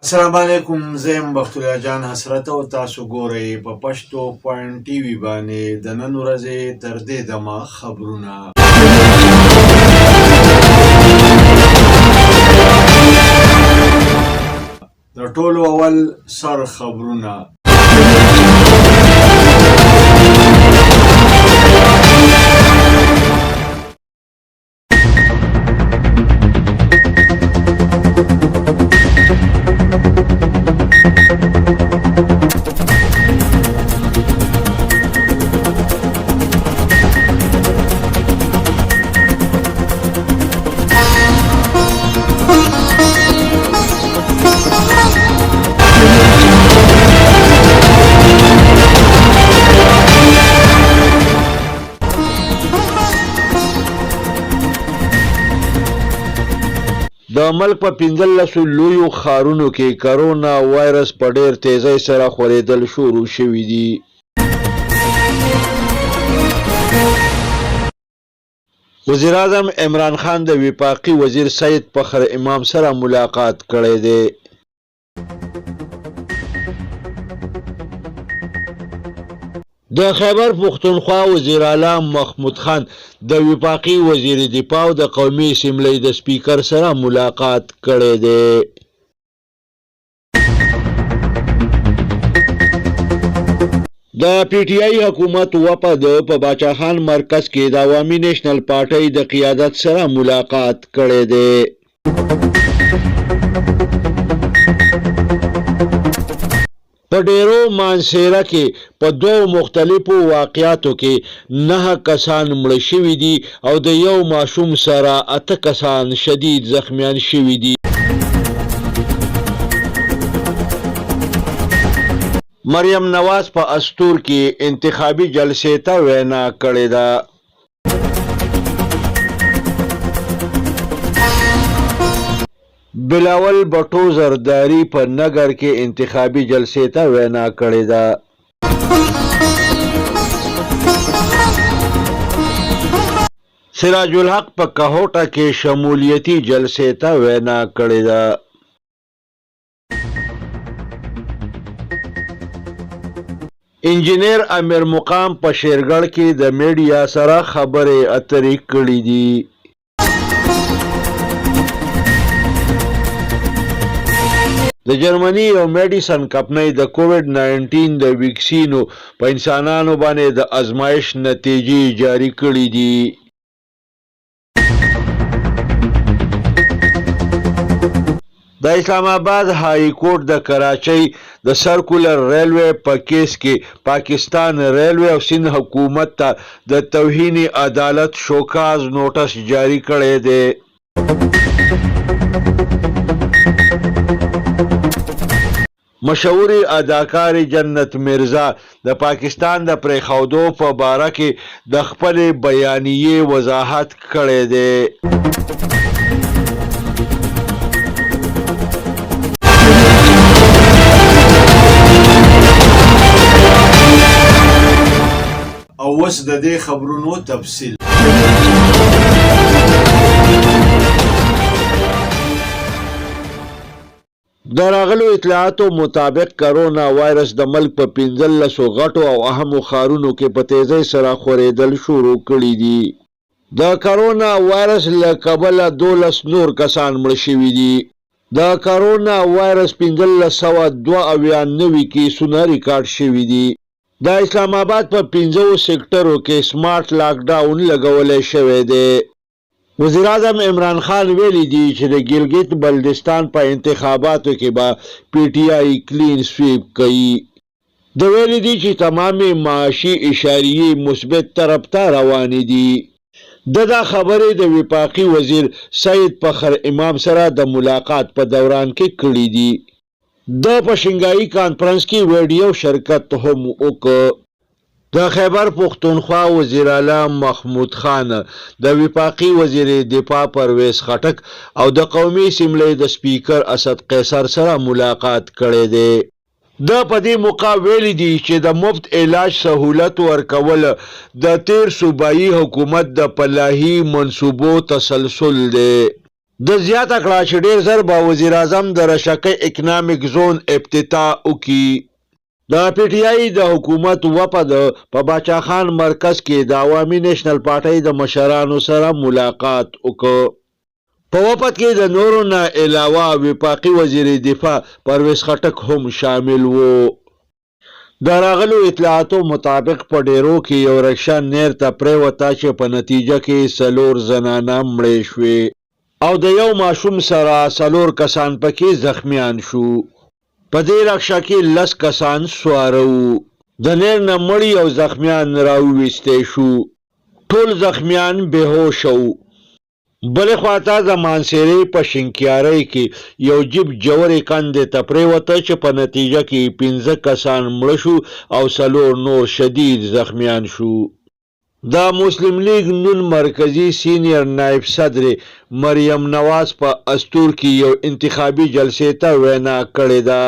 السلام علیکم، زه یم بختالله جان حسرت او تاسو ګورئ په پښتو پوینټ ټي وي باندې د نن ورځې تر دې دمه خبرونه. د ټولو اول سر خبرونه. د ملک په 15 لویو ښارونو کې کرونا وایرس په ډېر تیزۍ سره خورېدل شروع شوي دي. وزیر اعظم عمران خان د وفاقي وزیر سید فخر امام سره ملاقات کړی دی. د خیبر پختونخوا وزیر اعلی محمود خان د وفاقي وزیر دفاع او د قومي اسمبلی د سپیکر سره ملاقات کړی دی. د پی ټی آی حکومت وفد په باچاخان مرکز کې د عوامي نیشنل پارټۍ د قیادت سره ملاقات کړی دی. په ډیرو مانسیره کې په دوو مختلفو واقعاتو کې 9 کسان مړ شوي دي او د یو ماشوم سره 8 کسان شدید زخمیان شوي دي. مریم نواز په استور کې انتخابي جلسې ته وینا کړې ده. بلاول بټو زرداری په نګر کې انتخابي جلسې ته وینا کړې ده. سراج الحق په کهوټه کې شمولیتي جلسې ته وینا کړې ده. انجینیر امیر مقام په شیرګړ کې د میډیا سره خبرې اترې کړې دي. د جرمني او میډیسن کمپنۍ د کووډ 19 د ویکسینو په انسانانو باندې د ازمایش نتیجې جاری کړې دي. د اسلام آباد های کورټ د کراچۍ د سرکولر ریلوے په کیس کې پاکستان ریلوے او سند حکومت ته د توهین عدالت شوکاز نوټس جاری کړی دی. مشهوري اداکار جنت مرزا د پاکستان د پریښودو په باره کې د خپل بیانیې وضاحت کړی دی. او اوس د دې خبرونو تفصیل. د راغلو اطلاعاتو مطابق کرونا وایرس د ملک په 15 غټو او اهمو ښارونو کې په تیزۍ سره خورېدل شروع کړي دي. د کرونا وایرس له کبله 12 نور کسان مړ شوي دي. د کرونا وایرس 1592 کیسونه ریکارډ شوي دي. د اسلام آباد په 15 سیکټرو کې سمارټ لاک ډاون لګولی شوی دی. وزیر اعظم عمران خان ویلي دي چې د ګیلګت بلتستان په انتخاباتو کې به پی ټی آی کلین سویپ کوي. د ویلي دي چې تمامې معاشي اشاریې مثبت طرف ته روانې دي. دا خبرې د وفاقي وزیر سید فخر امام سره د ملاقات په دوران کې کړې دي. د په شنګایي کانفرنس کې ویډیو شرکت هم وکړ. د خیبر پختونخوا وزیر اعلی محمود خان د وفاقي وزیر دفاع پرویز خټک او د قومي اسمبلی د سپیکر اسد قیصر سره ملاقات کړی دی. د په دې موقع ویلي دي چې د مفت علاج سهولت ورکول د تیر صوبایي حکومت د پلاهي منصوبو تسلسل دی. د زیاته کړه چې ډیر زر به وزیر اعظم د رشقه اکنامک زون افتتاح وکړي. د پی ټی آی د حکومت وفد په باچا خان مرکز کې د عوامي نیشنل پارټۍ د مشرانو سره ملاقات وکړ. په وفد کې د نورو نه علاوه وفاقي وزیر دفاع پرویز خټک هم شامل وو. د راغلو اطلاعاتو مطابق په ډیرو کې یو رکشا نیر ته پریوته چې په نتیجه کې 4 زنانه مړې شوې او د یو ماشوم سره 4 کسان پکې زخمیان شو. په دې رکشا کې 10 کسان سواره وو. د نیر نه مړي او زخمیان راوویستی شو. ټول زخمیان بهوش وو. بلې خواته د مانسیرې په شینکیارۍ کې یو جیب جوړې کندې ته پریوته چې په نتیجه کې 15 کسان مړه شو او 4 نور شدید زخمیان شو. د مسلم لیگ نون مرکزی سینیر نائب صدر مریم نواز په استور کې یو انتخابي جلسې ته وینا کړې ده.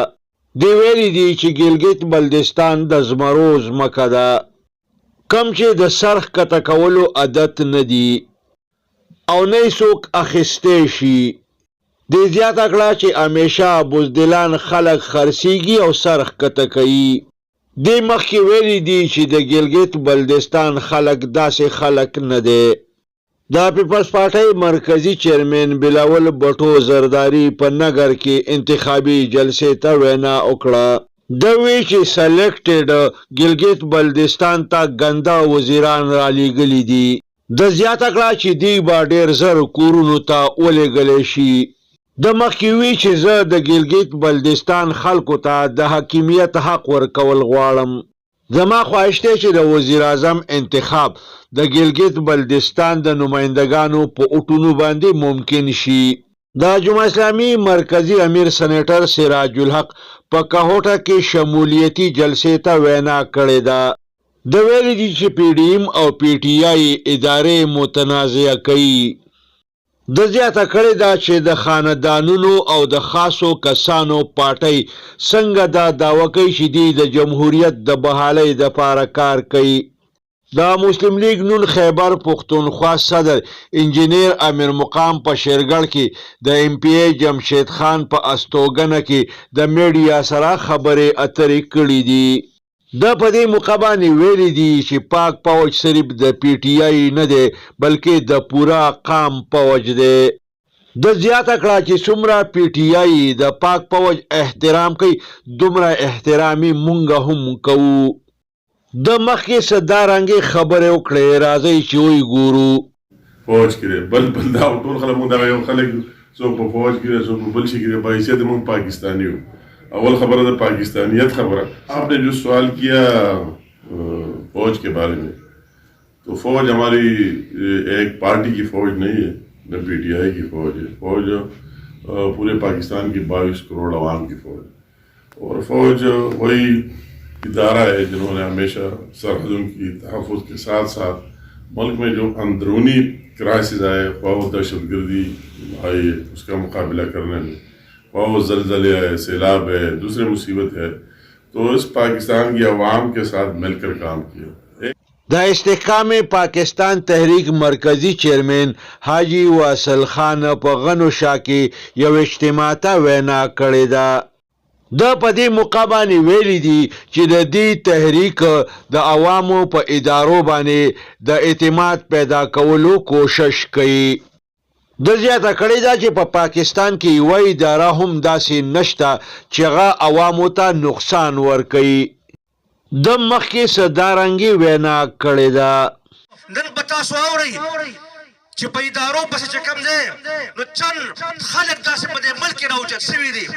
دی ویلي دي چې ګیلګت بلتستان د زمرو ځمکه ده کم چې د سرخ کته کولو عادت نه دي او نه څوک اخیستی شي. دې زیاته کړه چې همیشه بزدلان خلک خرڅیږي او سرخ کته کوي. دې مخکې ویلي دي چې د ګیلګت بلتستان خلک داسې خلک نه دی. د پیپلز پارټۍ مرکزی چیرمن بلاول بټو زرداری په نګر کې انتخابي جلسې ته وینا وکړه. د وی چې سلیکټډ ګیلګت بلتستان ته ګنده وزیران را لیږلي دي. د زیاته کړه چې دی به ډیر زر کورونو ته ولېږلی شي. د مخکې وی چې زه د ګیلګت بلتستان خلکو ته د حاکمیت حق ورکول غواړم. زما خواهش دی چې د وزیر اعظم انتخاب د ګیلګت بلتستان د نمایندګانو په اوټونو باندې ممکن شي. د جمهوریت اسلامي مرکزی امیر سینیټر سراج الحق په کهوټه کې شمولیتي جلسې ته وینا کړې ده. د ویلي دي چې پی ډی ایم او پی ټی آی ادارې متنازعه کوي. د زیاته کړې ده چې د خاندانونو او د خاصو کسانو پارټۍ څنګه دا دعوه کوي چې دوی د جمهوریت د بحالۍ دپاره کار کوي. د مسلم لیگ نون خیبر پختونخوا صدر انجینیر امیر مقام په شیرګړ کې د ایم پی ای جمشید خان په استوګنه کې د میډیا سره خبرې اترې کړې دي. د په دې موقع باندې ویلي دي چې پاک فوج صرف د پی ټی آی نه دی بلکې د پورا قام فوج دی. د زیاته کړه چې څومره پی ټی آی د پاک فوج احترام کوي دومره احترامي مونږ هم کوو. د مخکې څه دارنګې خبرې وکړې راځئ چې وی ګورو. فوج کې بل دا ټول خلک مونږ دغه یو خلک څوک په فوج کې څوک په بل شي کې په حیثیت مونږ پاکستانی یو. اول خبر ہے پاکستانیت خبر. آپ نے جو سوال کیا فوج کے بارے میں تو فوج ہماری ایک پارٹی کی فوج نہیں ہے نہ پی ٹی آئی کی فوج ہے. فوج پورے پاکستان کی 22 کروڑ عوام کی فوج ہے اور فوج وہی ادارہ ہے جنہوں نے ہمیشہ سرحدوں کی تحفظ کے ساتھ ساتھ ملک میں جو اندرونی کرائسز آئے خواہ دہشت گردی آئی اس کا مقابلہ کرنے میں وہ زلزلے ہے سیلاب ہے دوسرے مصیبت ہے تو اس پاکستان کی عوام کے ساتھ مل کر کام کیا. د استحکام پاکستان تحریک مرکزی چیرمن حاجی واصل خان په غنو شا کې یو اجتماع ته وینا کړې ده. د په دې موقع باندې ویلي دي چې د دې تحریک د عوامو په ادارو باندې د اعتماد پیدا کولو کوشش کوي. د زیاته کړې ده چې په پاکستان کې یوه اداره هم داسې نشته چې هغه عوامو ته نقصان ورکوي. د مخکې څه دارنګې وینا کړې ده. نن به تاسو اورئ چې په ادارو پسې چې کوم دی نو چند خلک داسې په دې ملک کې راوچت سوي دي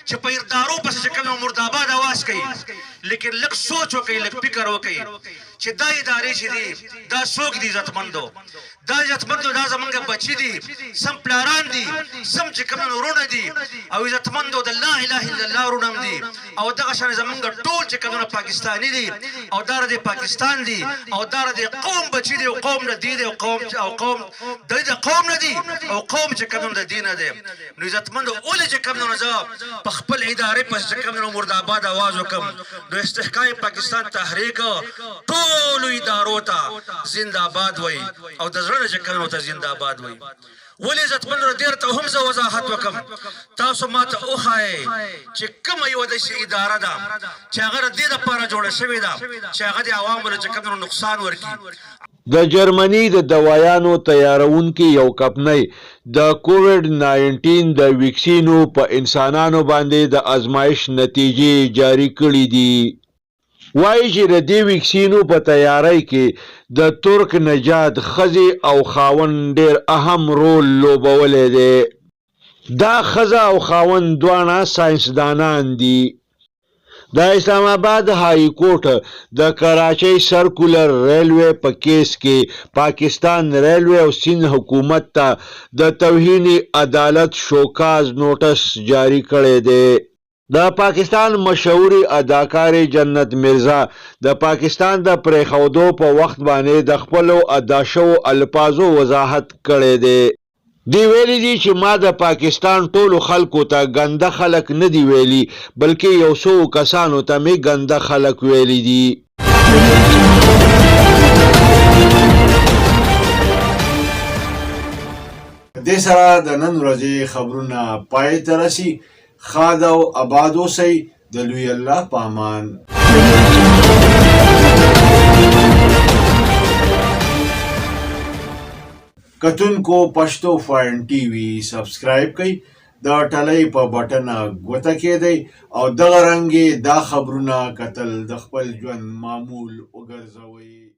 چې په ادارو پسې چې کوم مرداباد اواز کوي. لیکن لږ سوچ وکړئ لږ فکر وکړئ چې دا ادارې چې دي دا څوک دي عزتمندو. دا عزتمندو دا زمونږ بچي دي سم پلاران دي سم چې کوم ورونه دي او عزتمندو د لا اله الا الله ورونه هم دي او دغه شان زمونږ ټول چې کوم پاکستاني دي او دا د پاکستان دي او دا د قوم بچي دي او قوم د دي او قوم د قوم نه دي او قوم چې کوم د دین دی. نو عزتمندو ولې چې کوم نه زه په خپل ادارې پس چې کوم مرداباد आवाज وکم نو استحکام پاکستان تحریک ټول ادارو ته زنده‌باد وای او د زړه چې کوم ته زنده‌باد وای. ولې عزتمن دیر ته هم زه وضاحت وکم تاسو ماته وښایئ چې کومه یوه داسې اداره ده چې هغه د دې دپاره جوړه شوې ده چې هغه د عوامو له چې کوم نو نقصان ورکړي. د جرمني د دوایانو تیارونکي یو کمپنۍ د کووډ 19 د ویکسینو په انسانانو باندې د ازمایش نتیجې جاری کړې دي. وایي چې د دې ویکسینو په تیاری کې د ترک نژاد ښځې او خاوند ډېر اهم رول لوبولی دی. دا ښځه او خاوند دواړه ساینسدانان دي. د اسلام آباد های کورټ د کراچۍ سرکولر ریلوے په کیس کې پاکستان ریلوے او سند حکومت ته د توهین عدالت شوکاز نوټس جاری کړی دی. د پاکستان مشهوري اداکارې جنت مرزا د پاکستان د پریښودو په وخت باندې د خپلو ادا شوو الفاظو وضاحت کړی دی. دی ویلی دي چې ما د پاکستان ټولو خلکو ته ګنده خلک نه دی ویلي بلکې یو څو کسانو ته مې ګنده خلک ویلي دي. دې سره د نن ورځې خبرونه پای ته رسي. ښاد او آباد اوسئ. د لوی الله په امان. کتونکو پښتو فاین ټي وي سبسکرایب کړئ، د ټلۍ په بټن ګوته کېدئ او دغه رنګې دا خبرونه کتل د خپل ژوند معمول وګرځوئ.